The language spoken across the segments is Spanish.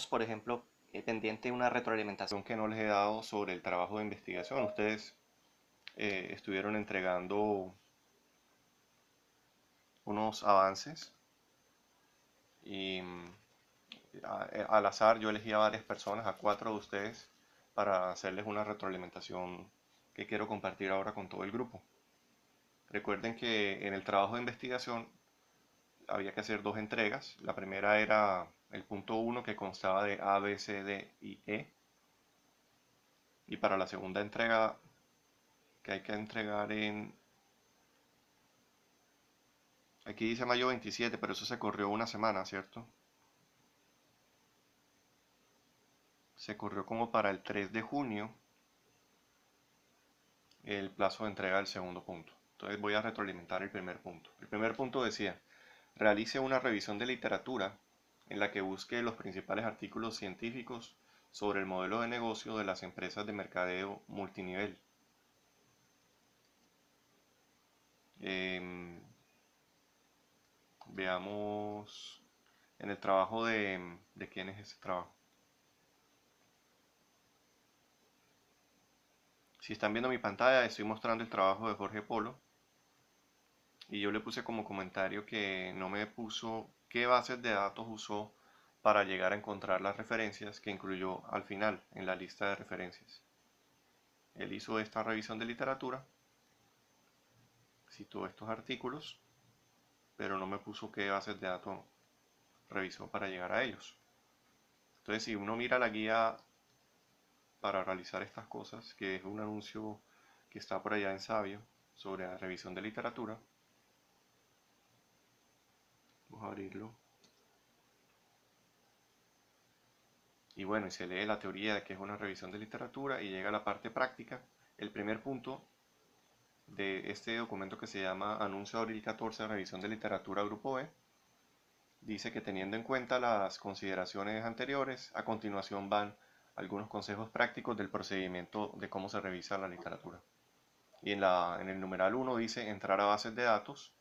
tenemos, por ejemplo, pendiente una retroalimentación que no les he dado sobre el trabajo de investigación. Ustedes estuvieron entregando unos avances y al azar yo elegí a varias personas, a 4 de ustedes, para hacerles una retroalimentación que quiero compartir ahora con todo el grupo. Recuerden que en el trabajo de investigación había que hacer 2 entregas. La primera era el punto 1 que constaba de A, B, C, D y E. Y para la segunda entrega que hay que entregar en... Aquí dice mayo 27, pero eso se corrió una semana, ¿cierto? Se corrió como para el 3 de junio el plazo de entrega del segundo punto. Entonces voy a retroalimentar el primer punto. El primer punto decía, realice una revisión de literatura en la que busque los principales artículos científicos sobre el modelo de negocio de las empresas de mercadeo multinivel. Em, Veamos en el trabajo de quién es ese trabajo. Si están viendo mi pantalla, estoy mostrando el trabajo de Jorge Polo y yo le puse como comentario que no me puso qué bases de datos usó para llegar a encontrar las referencias que incluyó al final en la lista de referencias. Él hizo esta revisión de literatura, citó estos artículos, pero no me puso qué bases de datos revisó para llegar a ellos. Entonces, si uno mira la guía para realizar estas cosas, que es un anuncio que está por allá en Sabio sobre la revisión de literatura, vamos a abrirlo. Y bueno, y se lee la teoría de que es una revisión de literatura y llega a la parte práctica. El primer punto de este documento que se llama Anuncio de abril 14, Revisión de Literatura Grupo B, dice que teniendo en cuenta las consideraciones anteriores, a continuación van algunos consejos prácticos del procedimiento de cómo se revisa la literatura. Y en el numeral 1 dice entrar a bases de datos,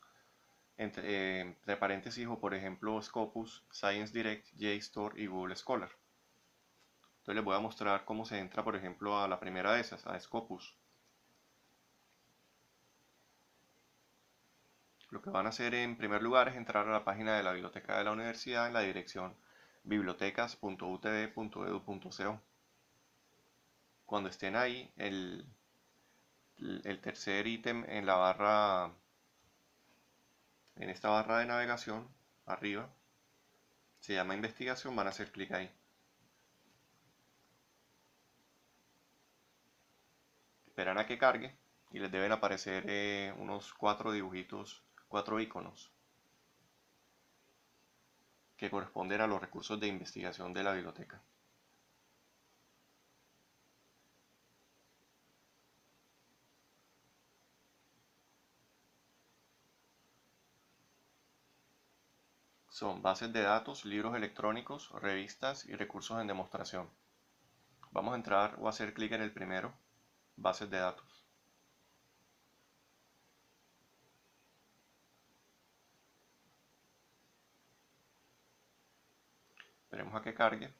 entre paréntesis o por ejemplo Scopus, Science Direct, JSTOR y Google Scholar. Entonces les voy a mostrar cómo se entra, por ejemplo, a la primera de esas, a Scopus. Lo que van a hacer en primer lugar es entrar a la página de la biblioteca de la universidad en la dirección bibliotecas.utd.edu.co. Cuando estén ahí, el tercer ítem en la barra, en esta barra de navegación, arriba, se llama investigación, van a hacer clic ahí. Esperan a que cargue y les deben aparecer unos 4 dibujitos, 4 iconos que corresponden a los recursos de investigación de la biblioteca. Son bases de datos, libros electrónicos, revistas y recursos en demostración. Vamos a entrar o hacer clic en el primero, bases de datos. Esperemos a que cargue.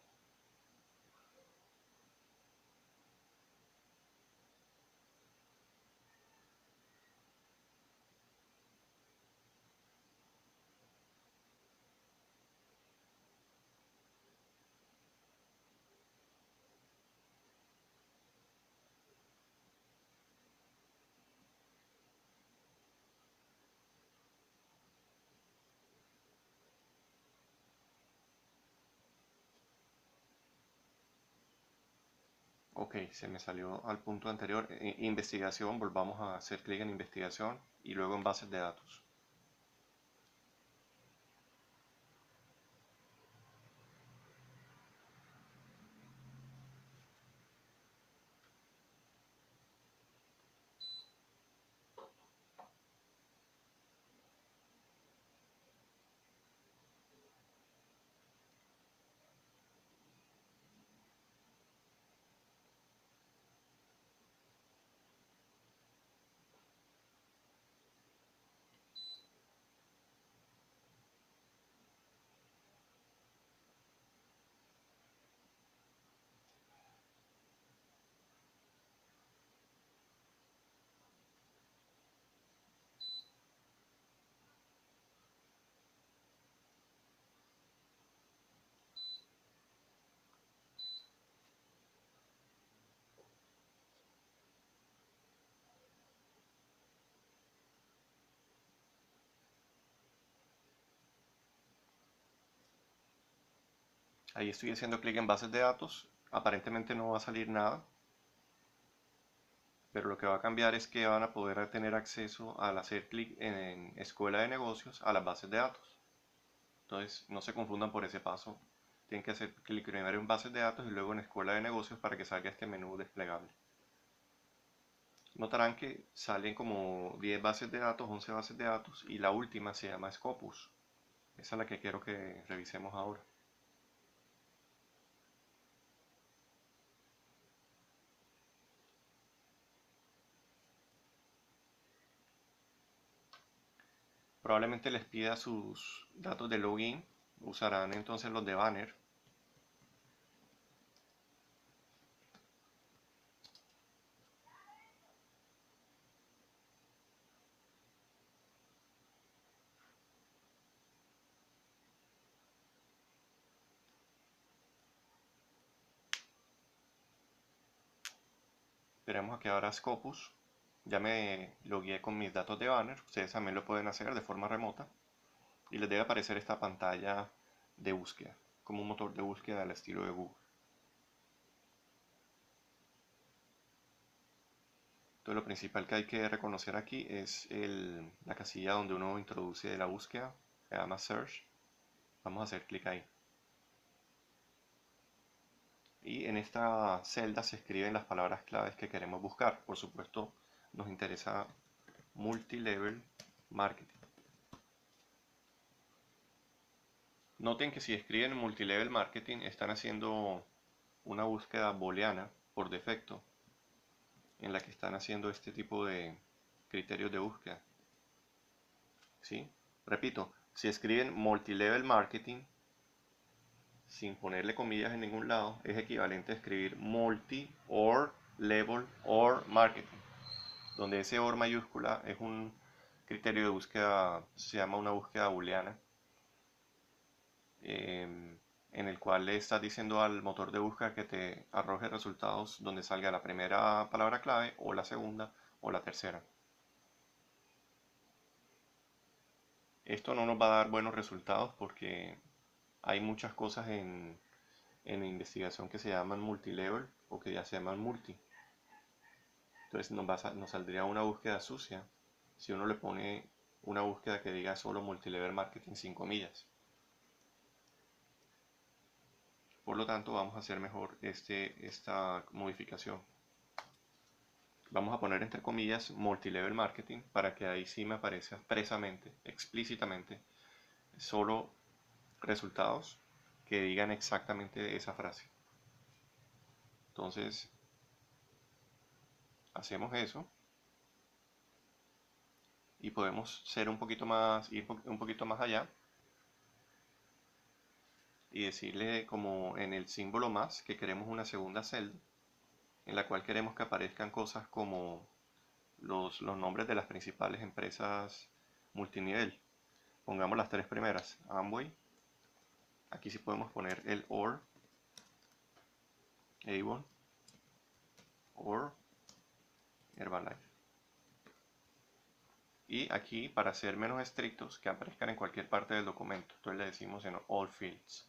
Ok, se me salió al punto anterior. Investigación, volvamos a hacer clic en investigación y luego en bases de datos. Ahí estoy haciendo clic en bases de datos. Aparentemente no va a salir nada, pero lo que va a cambiar es que van a poder tener acceso al hacer clic en Escuela de Negocios a las bases de datos. Entonces no se confundan por ese paso. Tienen que hacer clic primero en bases de datos y luego en Escuela de Negocios para que salga este menú desplegable. Notarán que salen como 10 bases de datos, 11 bases de datos y la última se llama Scopus. Esa es la que quiero que revisemos ahora. Probablemente les pida sus datos de login. Usarán entonces los de Banner. Esperemos a que abra Scopus. Ya me logueé con mis datos de Banner. Ustedes también lo pueden hacer de forma remota. Y les debe aparecer esta pantalla de búsqueda, como un motor de búsqueda al estilo de Google. Entonces lo principal que hay que reconocer aquí es la casilla donde uno introduce la búsqueda, se llama Search. Vamos a hacer clic ahí. Y en esta celda se escriben las palabras claves que queremos buscar. Por supuesto, nos interesa multilevel marketing. Noten que si escriben multilevel marketing están haciendo una búsqueda booleana por defecto en la que están haciendo este tipo de criterios de búsqueda. ¿Sí? Repito, si escriben multilevel marketing sin ponerle comillas en ningún lado, es equivalente a escribir multi or level or marketing, donde ese or mayúscula es un criterio de búsqueda, se llama una búsqueda booleana, en el cual le estás diciendo al motor de búsqueda que te arroje resultados donde salga la primera palabra clave o la segunda o la tercera. Esto no nos va a dar buenos resultados porque hay muchas cosas en investigación que se llaman multilevel o que ya se llaman multi. Entonces nos saldría una búsqueda sucia si uno le pone una búsqueda que diga solo multilevel marketing sin comillas. Por lo tanto, vamos a hacer mejor esta modificación. Vamos a poner entre comillas multilevel marketing para que ahí sí me aparezca expresamente, explícitamente, solo resultados que digan exactamente esa frase. Entonces, hacemos eso y podemos ser un poquito más, ir un poquito más allá y decirle como en el símbolo más que queremos una segunda celda en la cual queremos que aparezcan cosas como los nombres de las principales empresas multinivel. Pongamos las tres primeras, Amway. Aquí sí podemos poner el OR, Avon, OR, Herbalife. Y aquí, para ser menos estrictos, que aparezcan en cualquier parte del documento. Entonces le decimos en All Fields.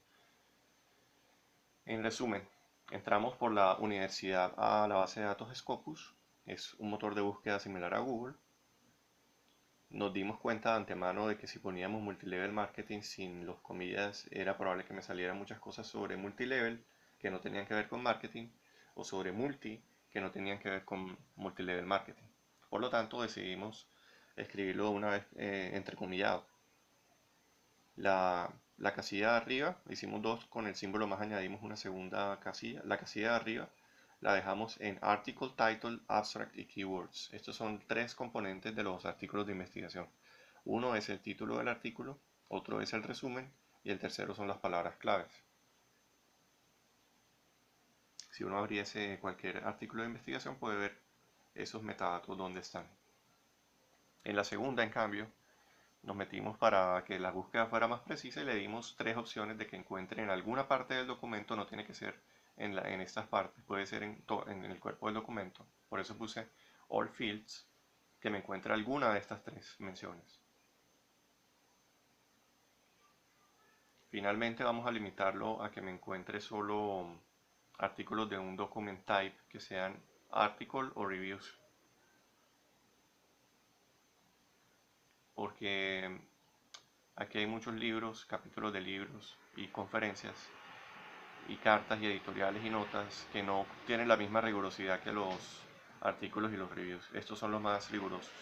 En resumen, entramos por la universidad a la base de datos Scopus. Es un motor de búsqueda similar a Google. Nos dimos cuenta de antemano de que si poníamos multilevel marketing sin los comillas era probable que me salieran muchas cosas sobre multilevel que no tenían que ver con marketing o sobre multi que no tenían que ver con multilevel marketing. Por lo tanto decidimos escribirlo una vez entrecomillado. La casilla de arriba, hicimos dos con el símbolo más, añadimos una segunda casilla. La casilla de arriba la dejamos en Article, Title, Abstract y Keywords. Estos son tres componentes de los artículos de investigación. Uno es el título del artículo, otro es el resumen y el tercero son las palabras claves. Si uno abriese cualquier artículo de investigación puede ver esos metadatos donde están. En la segunda, en cambio, nos metimos para que la búsqueda fuera más precisa y le dimos tres opciones de que encuentre en alguna parte del documento, no tiene que ser en estas partes, puede ser en el cuerpo del documento. Por eso puse All Fields, que me encuentre alguna de estas tres menciones. Finalmente vamos a limitarlo a que me encuentre solo artículos de un document type que sean article o reviews, porque aquí hay muchos libros, capítulos de libros y conferencias y cartas y editoriales y notas que no tienen la misma rigurosidad que los artículos y los reviews. Estos son los más rigurosos.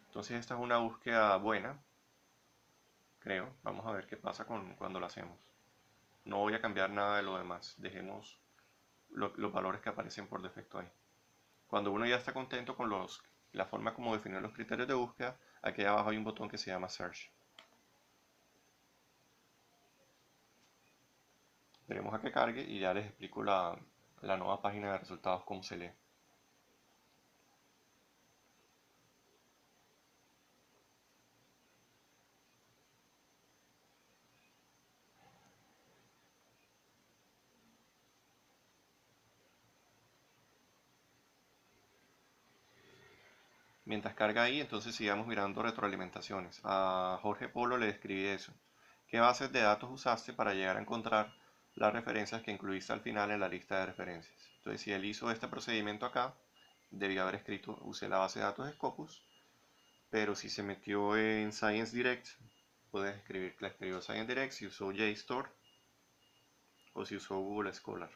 Entonces esta es una búsqueda buena, creo. Vamos a ver qué pasa cuando lo hacemos. No voy a cambiar nada de lo demás. Dejemos los valores que aparecen por defecto ahí. Cuando uno ya está contento con la forma como definir los criterios de búsqueda, aquí abajo hay un botón que se llama Search. Veremos a que cargue y ya les explico la nueva página de resultados cómo se lee. Mientras carga ahí, entonces sigamos mirando retroalimentaciones. A Jorge Polo le escribí eso. ¿Qué bases de datos usaste para llegar a encontrar las referencias que incluiste al final en la lista de referencias? Entonces, si él hizo este procedimiento acá, debió haber escrito, usé la base de datos Scopus, pero si se metió en Science Direct, puedes escribir que la escribió Science Direct, si usó JSTOR o si usó Google Scholar,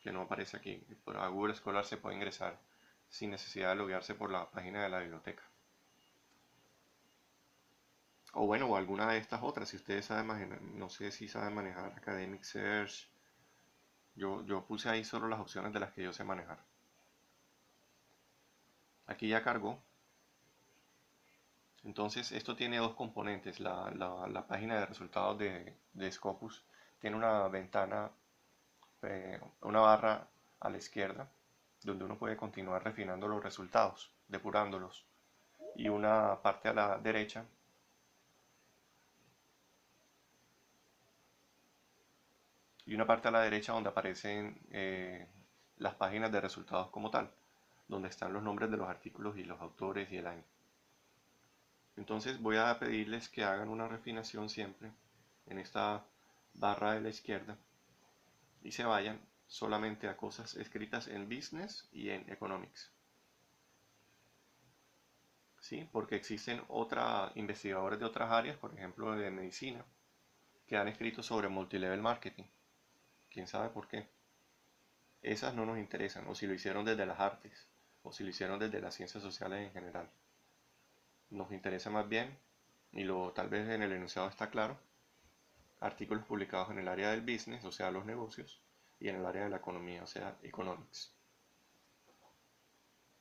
que no aparece aquí. A Google Scholar se puede ingresar sin necesidad de loguearse por la página de la biblioteca. O bueno, o alguna de estas otras, si ustedes saben manejar, no sé si saben manejar Academic Search. Yo puse ahí solo las opciones de las que yo sé manejar. Aquí ya cargó. Entonces esto tiene dos componentes. La página de resultados de Scopus tiene una ventana, una barra a la izquierda, donde uno puede continuar refinando los resultados, depurándolos. Y una parte a la derecha donde aparecen las páginas de resultados como tal, donde están los nombres de los artículos y los autores y el año. Entonces voy a pedirles que hagan una refinación siempre en esta barra de la izquierda y se vayan solamente a cosas escritas en Business y en Economics. ¿Sí? Porque existen investigadores de otras áreas, por ejemplo de medicina, que han escrito sobre multilevel marketing. ¿Quién sabe por qué? Esas no nos interesan, o si lo hicieron desde las artes, o si lo hicieron desde las ciencias sociales en general. Nos interesa más bien, y tal vez en el enunciado está claro, artículos publicados en el área del business, o sea, los negocios, y en el área de la economía, o sea, economics.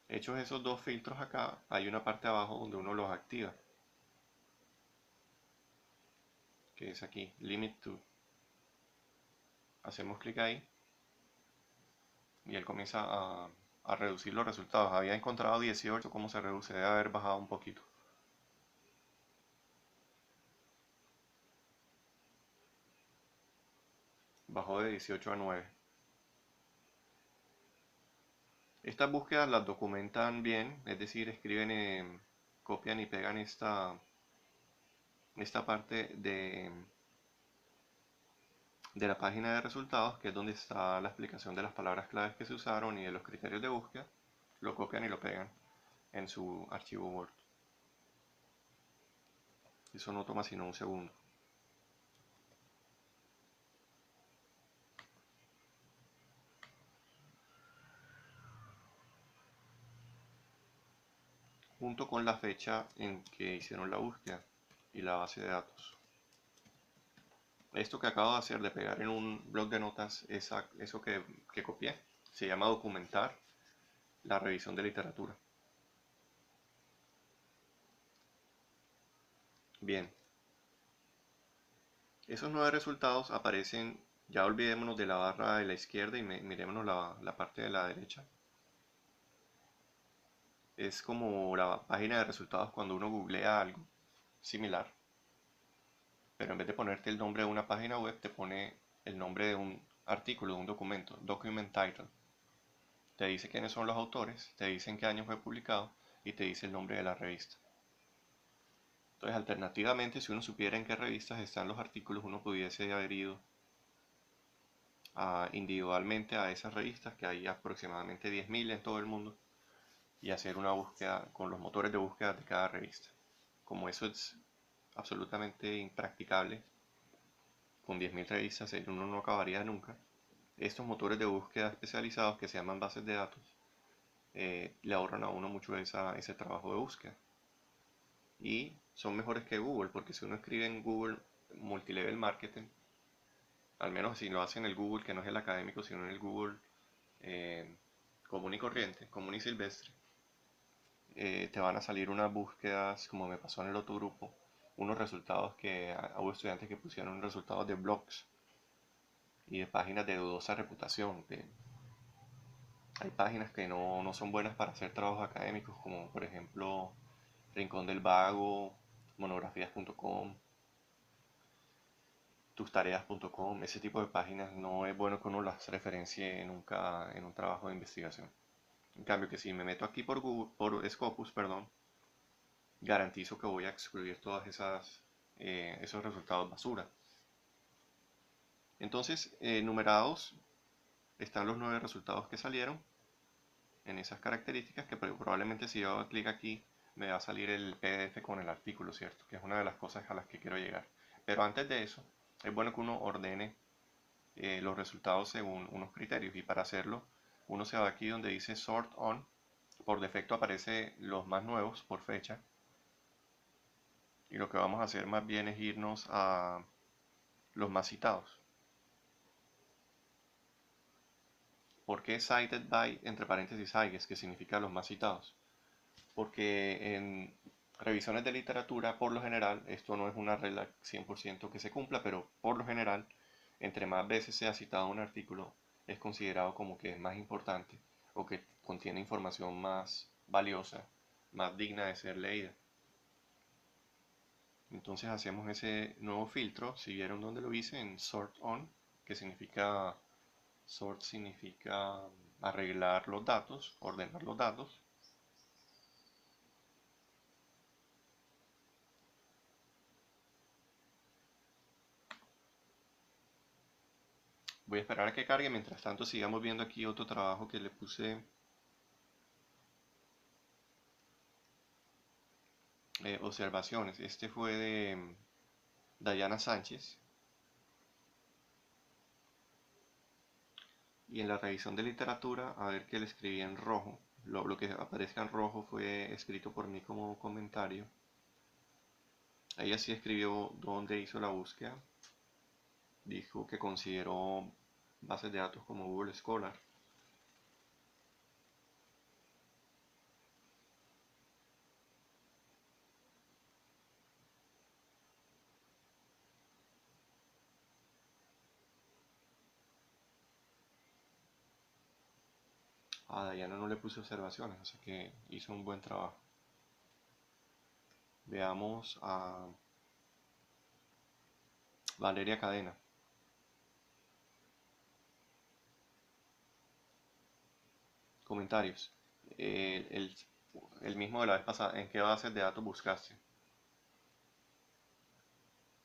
Hechos esos dos filtros acá, hay una parte abajo donde uno los activa, que es aquí, Limit to. Hacemos clic ahí y él comienza a reducir los resultados. Había encontrado 18, ¿cómo se reduce? Debe haber bajado un poquito. Bajó de 18 a 9. Estas búsquedas las documentan bien, es decir, escriben, copian y pegan esta parte de la página de resultados, que es donde está la explicación de las palabras claves que se usaron y de los criterios de búsqueda. Lo copian y lo pegan en su archivo Word. Eso no toma sino un segundo. Junto con la fecha en que hicieron la búsqueda y la base de datos. Esto que acabo de hacer de pegar en un blog de notas, eso que copié, se llama documentar la revisión de literatura. Bien, esos 9 resultados aparecen, ya olvidémonos de la barra de la izquierda y mirémonos la parte de la derecha. Es como la página de resultados cuando uno googlea algo similar, pero en vez de ponerte el nombre de una página web, te pone el nombre de un artículo, de un documento, document title. Te dice quiénes son los autores, te dice en qué año fue publicado y te dice el nombre de la revista. Entonces, alternativamente, si uno supiera en qué revistas están los artículos, uno pudiese haber ido individualmente a esas revistas, que hay aproximadamente 10.000 en todo el mundo, y hacer una búsqueda con los motores de búsqueda de cada revista. Como eso es absolutamente impracticable, con 10.000 revistas uno no acabaría nunca. Estos motores de búsqueda especializados que se llaman bases de datos le ahorran a uno mucho ese trabajo de búsqueda. Y son mejores que Google, porque si uno escribe en Google multilevel marketing, al menos si lo hace en el Google, que no es el académico, sino en el Google eh, común y corriente, común y silvestre, te van a salir unas búsquedas, como me pasó en el otro grupo, unos resultados que hubo estudiantes que pusieron resultados de blogs y de páginas de dudosa reputación. Hay páginas que no son buenas para hacer trabajos académicos, como por ejemplo Rincón del Vago, monografías.com, tustareas.com. Ese tipo de páginas no es bueno que uno las referencie nunca en un trabajo de investigación. En cambio, que si me meto aquí por Google, por Scopus, perdón, garantizo que voy a excluir todas esos resultados basura. Entonces, numerados están los 9 resultados que salieron en esas características, que probablemente si yo hago clic aquí me va a salir el PDF con el artículo, ¿cierto? Que es una de las cosas a las que quiero llegar. Pero antes de eso, es bueno que uno ordene los resultados según unos criterios, y para hacerlo uno se va aquí donde dice Sort On. Por defecto aparece los más nuevos por fecha, y lo que vamos a hacer más bien es irnos a los más citados. ¿Por qué cited by, entre paréntesis, highest, que significa los más citados? Porque en revisiones de literatura, por lo general, esto no es una regla 100% que se cumpla, pero por lo general, entre más veces sea citado un artículo, es considerado como que es más importante o que contiene información más valiosa, más digna de ser leída. Entonces hacemos ese nuevo filtro, si vieron donde lo hice, en Sort On, que significa, sort significa arreglar los datos, ordenar los datos. Voy a esperar a que cargue, mientras tanto sigamos viendo aquí otro trabajo que le puse observaciones. Este fue de Dayana Sánchez, y en la revisión de literatura, a ver qué le escribí en rojo. Lo que aparezca en rojo fue escrito por mí como comentario. Ella sí escribió dónde hizo la búsqueda. Dijo que consideró bases de datos como Google Scholar. A Dayana no le puse observaciones, así que hizo un buen trabajo. Veamos a Valeria Cadena. Comentarios. El mismo de la vez pasada. ¿En qué bases de datos buscaste?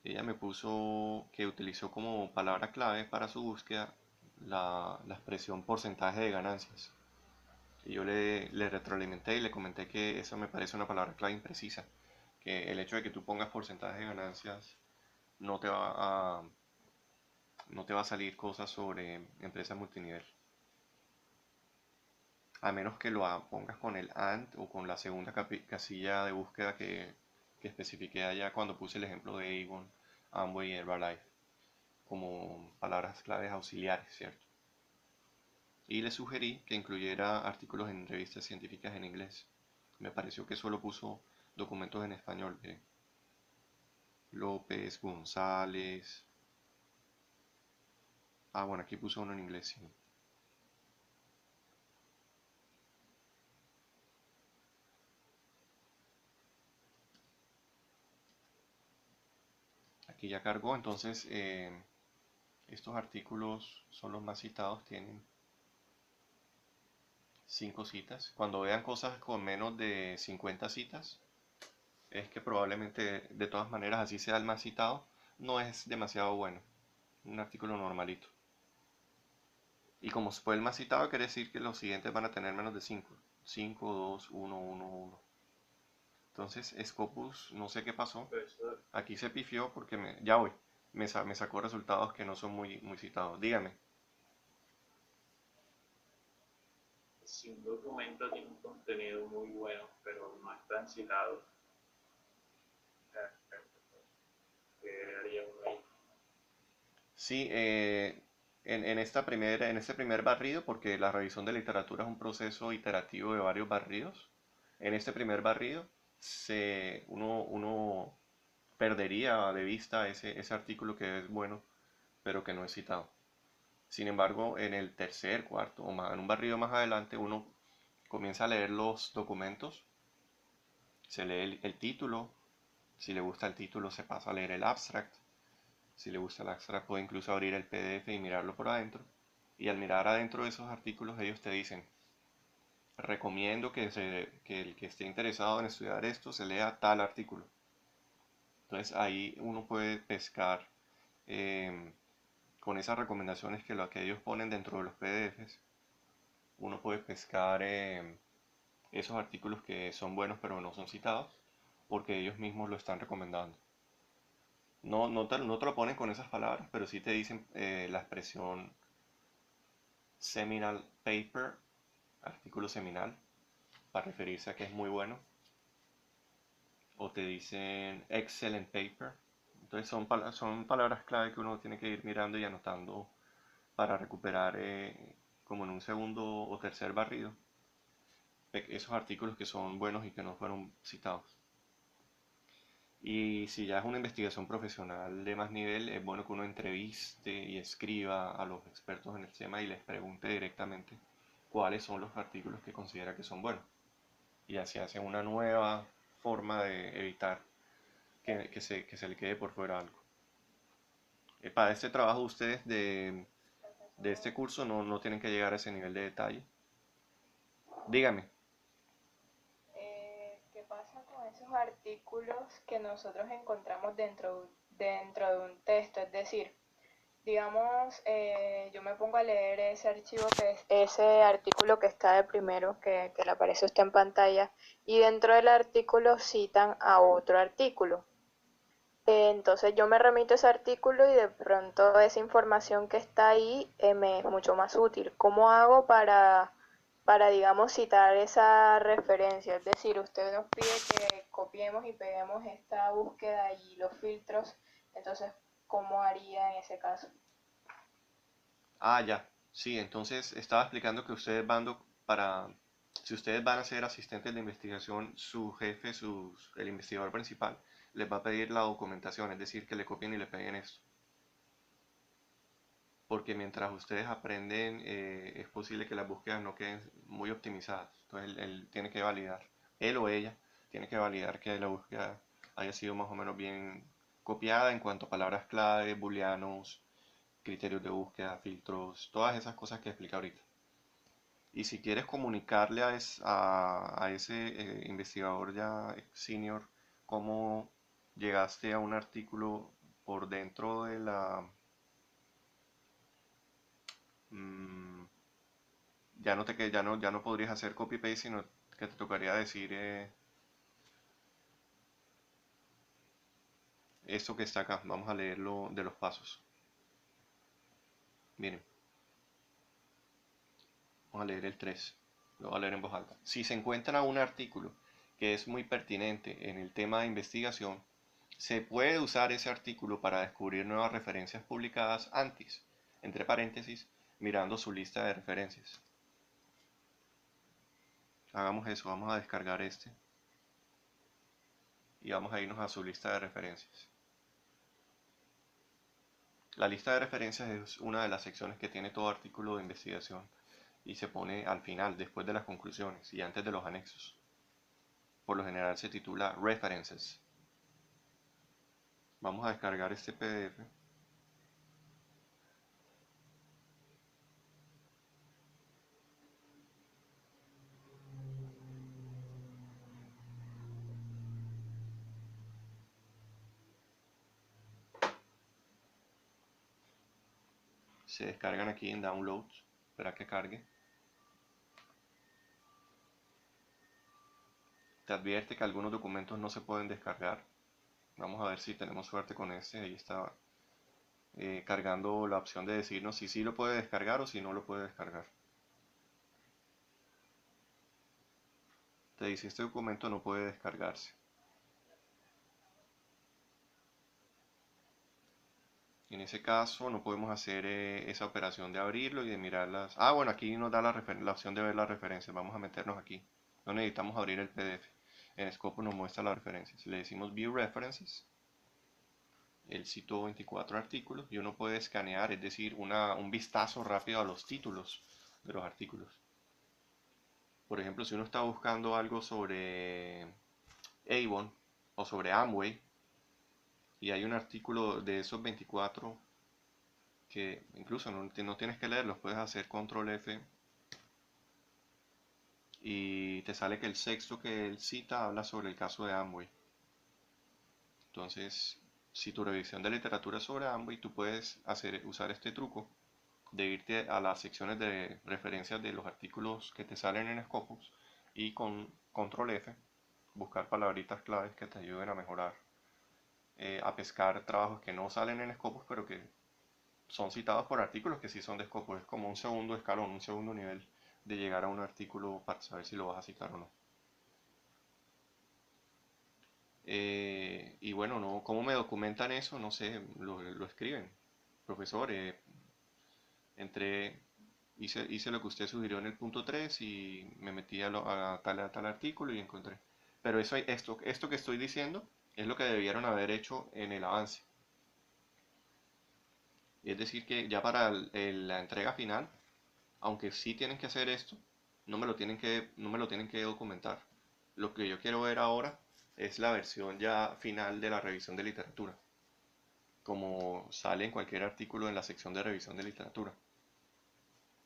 Ella me puso que utilizó como palabra clave para su búsqueda la expresión porcentaje de ganancias. Y yo le retroalimenté y le comenté que eso me parece una palabra clave imprecisa. Que el hecho de que tú pongas porcentaje de ganancias no te va a, no te va a salir cosas sobre empresas multinivel. A menos que lo pongas con el AND o con la segunda casilla de búsqueda que especifiqué allá cuando puse el ejemplo de Avon, Amway y Herbalife como palabras claves auxiliares, ¿cierto? Y le sugerí que incluyera artículos en revistas científicas en inglés. Me pareció que solo puso documentos en español. López, González. Ah, bueno, aquí puso uno en inglés, sí. Aquí ya cargó, entonces estos artículos son los más citados, tienen 5 citas. Cuando vean cosas con menos de 50 citas, es que probablemente de todas maneras así sea el más citado, no es demasiado bueno. Un artículo normalito. Y como fue el más citado, quiere decir que los siguientes van a tener menos de 5. 5, 2, 1, 1, 1. Entonces, Scopus, no sé qué pasó. Pero eso, Aquí se pifió porque ya voy. Me sacó resultados que no son muy citados. Dígame. si un documento tiene un contenido muy bueno, pero no es tan citado, ¿qué haría uno ahí? Sí, en este primer barrido, porque la revisión de literatura es un proceso iterativo de varios barridos, en este primer barrido uno perdería de vista ese artículo que es bueno, pero que no es citado. Sin embargo, en el tercer, cuarto o más, en un barrido más adelante, uno comienza a leer los documentos, se lee el título, si le gusta el título se pasa a leer el abstract, si le gusta el abstract puede incluso abrir el PDF y mirarlo por adentro. Y al mirar adentro de esos artículos ellos te dicen, recomiendo que el que esté interesado en estudiar esto se lea tal artículo. Entonces ahí uno puede pescar em, con esas recomendaciones que lo que ellos ponen dentro de los PDFs, uno puede pescar esos artículos que son buenos pero no son citados porque ellos mismos lo están recomendando. No te lo ponen con esas palabras, pero sí te dicen la expresión seminal paper, artículo seminal, para referirse a que es muy bueno. O te dicen excellent paper. Entonces son palabras clave que uno tiene que ir mirando y anotando para recuperar como en un segundo o tercer barrido esos artículos que son buenos y que no fueron citados. Y si ya es una investigación profesional de más nivel, es bueno que uno entreviste y escriba a los expertos en el tema y les pregunte directamente cuáles son los artículos que considera que son buenos. Y así hace una nueva forma de evitar que se le quede por fuera algo. Para este trabajo ustedes de este curso no tienen que llegar a ese nivel de detalle. Dígame. ¿Qué pasa con esos artículos que nosotros encontramos dentro de un texto? Es decir, digamos, yo me pongo a leer ese archivo ese artículo que está de primero, que le aparece a usted en pantalla, y dentro del artículo citan a otro artículo. Entonces yo me remito a ese artículo y de pronto esa información que está ahí me es mucho más útil. ¿Cómo hago digamos, citar esa referencia? Es decir, usted nos pide que copiemos y peguemos esta búsqueda y los filtros, entonces, ¿cómo haría en ese caso? Ah, ya. Sí, entonces estaba explicando que si ustedes van a ser asistentes de investigación, su jefe, el investigador principal, les va a pedir la documentación, es decir, que le copien y le peguen esto. Porque mientras ustedes aprenden, es posible que las búsquedas no queden muy optimizadas. Entonces él tiene que validar, él o ella tiene que validar que la búsqueda haya sido más o menos bien copiada en cuanto a palabras clave, booleanos, criterios de búsqueda, filtros, todas esas cosas que expliqué ahorita. Y si quieres comunicarle a ese investigador ya senior cómo llegaste a un artículo por dentro de mm, ya no podrías hacer copy-paste, sino que te tocaría decir esto que está acá. Vamos a leerlo de los pasos. Miren, vamos a leer el 3. Lo voy a leer en voz alta. Si se encuentra un artículo que es muy pertinente en el tema de investigación, se puede usar ese artículo para descubrir nuevas referencias publicadas antes, entre paréntesis, mirando su lista de referencias. Hagamos eso, vamos a descargar este y vamos a irnos a su lista de referencias. La lista de referencias es una de las secciones que tiene todo artículo de investigación y se pone al final, después de las conclusiones y antes de los anexos. Por lo general se titula References. Vamos a descargar este PDF. se descargan aquí en Downloads. Espera que cargue. Te advierte que algunos documentos no se pueden descargar. Vamos a ver si tenemos suerte con este. Ahí está cargando la opción de decirnos si sí lo puede descargar o si no lo puede descargar. Te dice este documento no puede descargarse. En ese caso no podemos hacer esa operación de abrirlo y de mirarlas. Ah, bueno, aquí nos da la opción de ver las referencias. Vamos a meternos aquí. No necesitamos abrir el PDF. En Scopus nos muestra las referencias. Le decimos View References. Él citó 24 artículos y uno puede escanear, es decir, un vistazo rápido a los títulos de los artículos. Por ejemplo, si uno está buscando algo sobre Avon o sobre Amway y hay un artículo de esos 24 que incluso no tienes que leerlos, puedes hacer control F y te sale que el sexto que él cita habla sobre el caso de Amway. Entonces, si tu revisión de literatura es sobre Amway, tú puedes usar este truco de irte a las secciones de referencias de los artículos que te salen en Scopus y con control F buscar palabritas claves que te ayuden a mejorar, a pescar trabajos que no salen en Scopus pero que son citados por artículos que sí son de Scopus. Es como un segundo escalón, un segundo nivel de llegar a un artículo para saber si lo vas a citar o no. Y bueno, no, ¿cómo me documentan eso? No sé, lo escriben. Profesor, hice lo que usted sugirió en el punto 3 y me metí a tal artículo y encontré. Pero esto que estoy diciendo es lo que debieron haber hecho en el avance. Y es decir, que ya para la entrega final, aunque sí tienen que hacer esto, no me lo tienen que documentar. Lo que yo quiero ver ahora es la versión ya final de la revisión de literatura, como sale en cualquier artículo en la sección de revisión de literatura.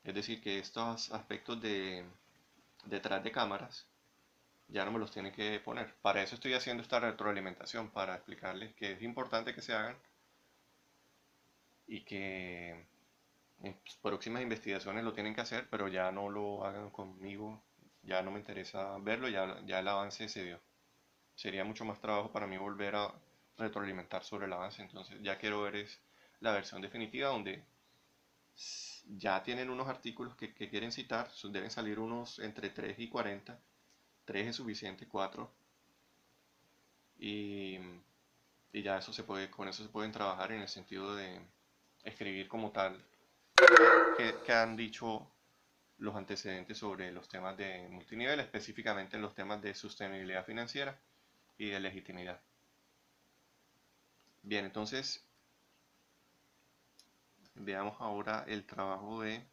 Es decir, que estos aspectos de detrás de cámaras ya no me los tienen que poner. Para eso estoy haciendo esta retroalimentación, para explicarles que es importante que se hagan y que en próximas investigaciones lo tienen que hacer, pero ya no lo hagan conmigo, ya no me interesa verlo, ya el avance se dio. Sería mucho más trabajo para mí volver a retroalimentar sobre el avance, entonces ya quiero ver es la versión definitiva donde ya tienen unos artículos que quieren citar, deben salir unos entre 3 y 40, 3 es suficiente, 4, y, y ya con eso se pueden trabajar en el sentido de escribir como tal que han dicho los antecedentes sobre los temas de multinivel, específicamente en los temas de sostenibilidad financiera y de legitimidad. Bien, entonces veamos ahora el trabajo de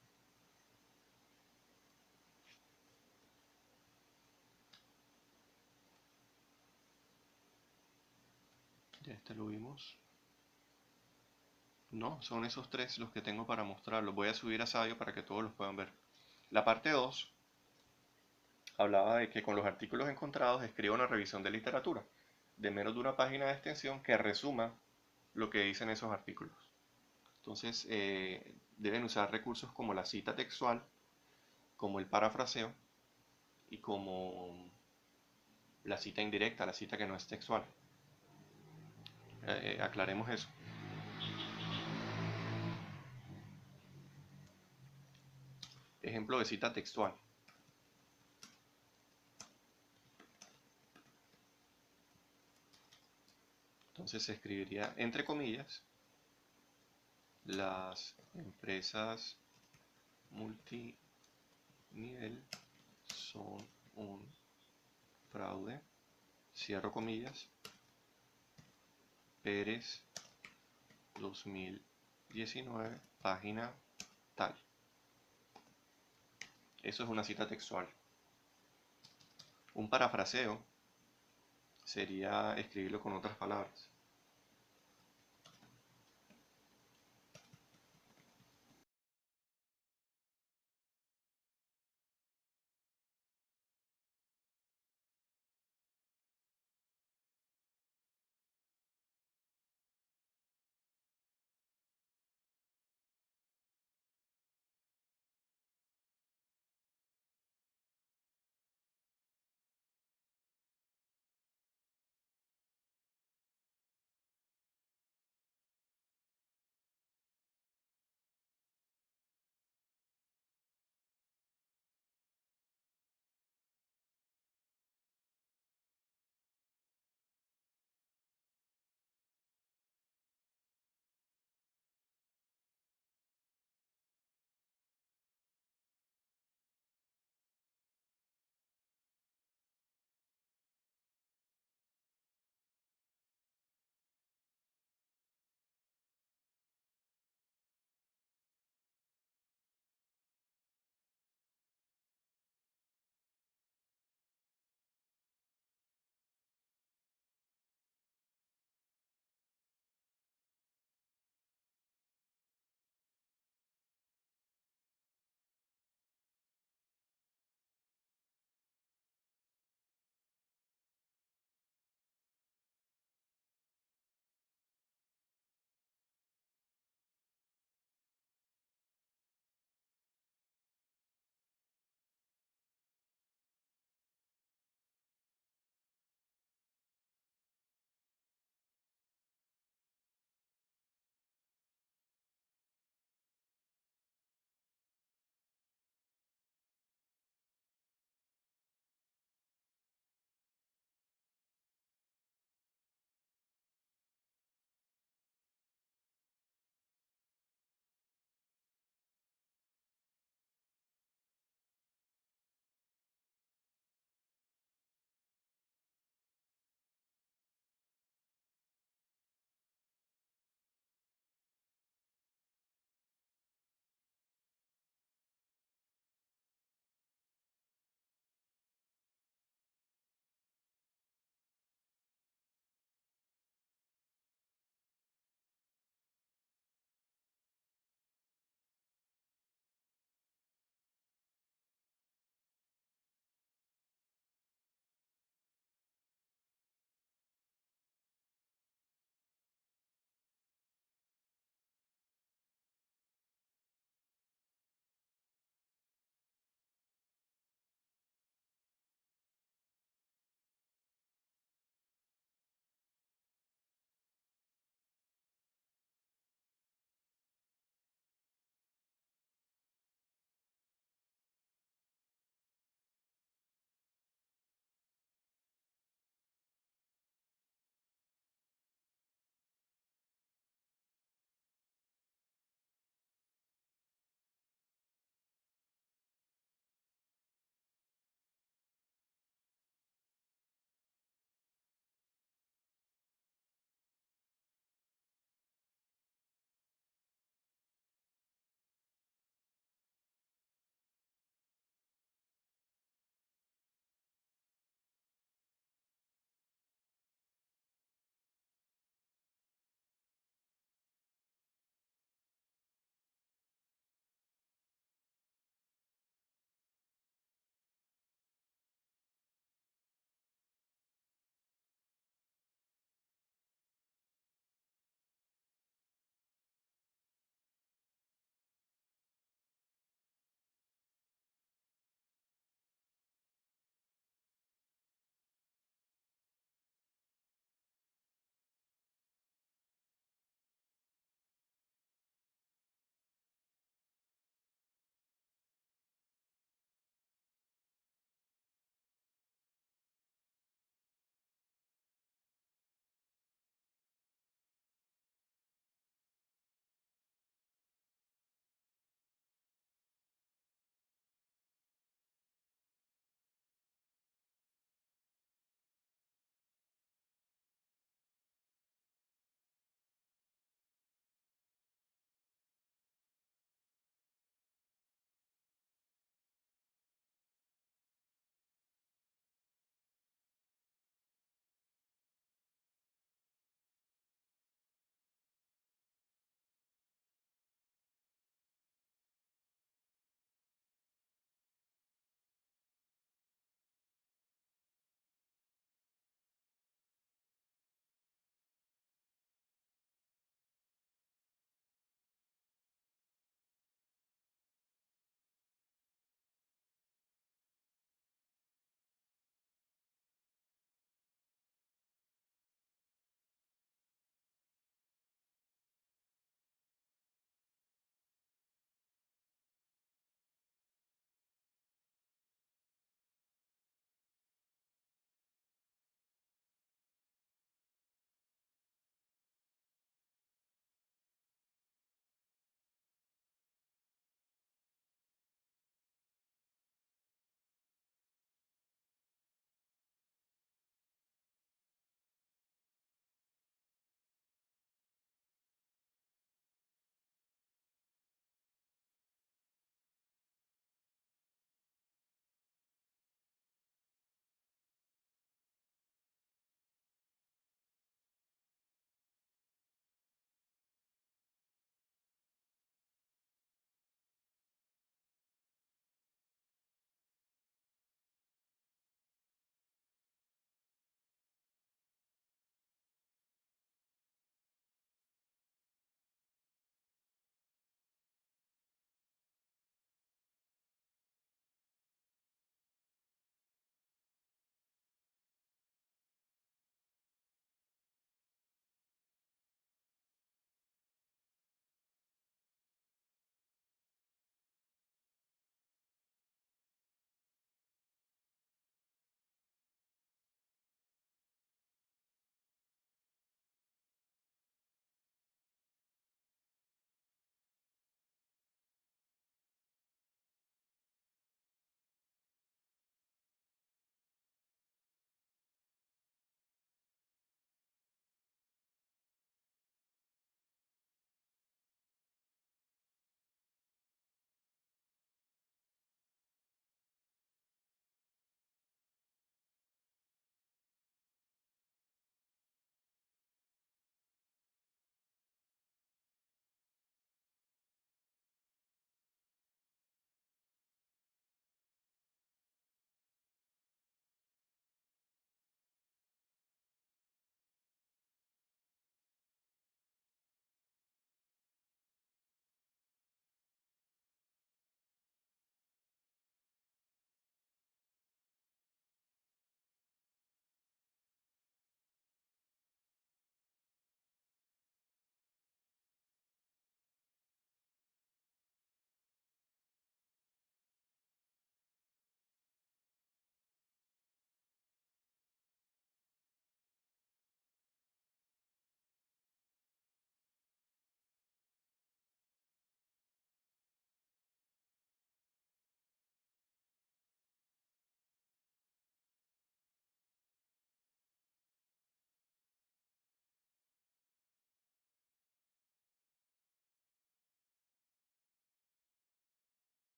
ya este lo vimos. No, son esos tres los que tengo para mostrarlos. Voy a subir a Sabio para que todos los puedan ver. La parte 2 hablaba de que con los artículos encontrados escriba una revisión de literatura de menos de una página de extensión que resuma lo que dicen esos artículos. Entonces, deben usar recursos como la cita textual, como el parafraseo y como la cita indirecta, la cita que no es textual. Aclaremos eso. Ejemplo de cita textual. Entonces se escribiría entre comillas: las empresas multinivel son un fraude, cierro comillas, Pérez 2019, página tal. Eso es una cita textual. Un parafraseo sería escribirlo con otras palabras.